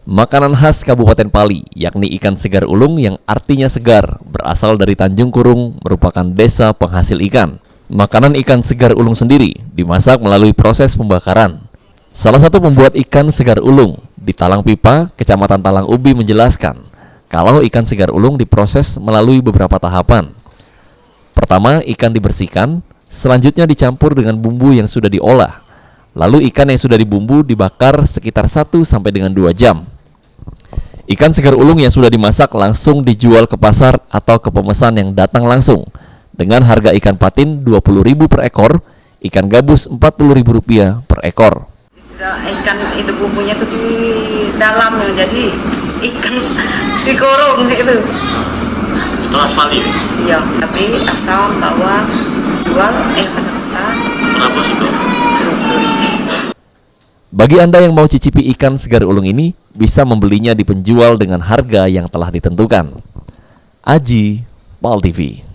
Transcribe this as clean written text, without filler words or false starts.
Makanan khas Kabupaten Pali, yakni ikan segar ulung yang artinya segar, berasal dari Tanjung Kurung, merupakan desa penghasil ikan. Makanan ikan segar ulung sendiri dimasak melalui proses pembakaran. Salah satu pembuat ikan segar ulung di Talang Pipa, Kecamatan Talang Ubi menjelaskan, kalau ikan segar ulung diproses melalui beberapa tahapan. Pertama, ikan dibersihkan, selanjutnya dicampur dengan bumbu yang sudah diolah. Lalu ikan yang sudah dibumbu dibakar sekitar 1 sampai dengan 2 jam. Ikan segar ulung yang sudah dimasak langsung dijual ke pasar atau ke pemesan yang datang langsung dengan harga ikan patin Rp20.000 per ekor, ikan gabus Rp40.000 per ekor. Ikan itu bumbunya tuh di dalam, jadi ikan digoreng gitu. Itu aspali? Iya, tapi asam, bawang, jual besar. Berapa sih tuh? Bagi Anda yang mau cicipi ikan segar ulung ini, bisa membelinya di penjual dengan harga yang telah ditentukan. Aji, PAL TV.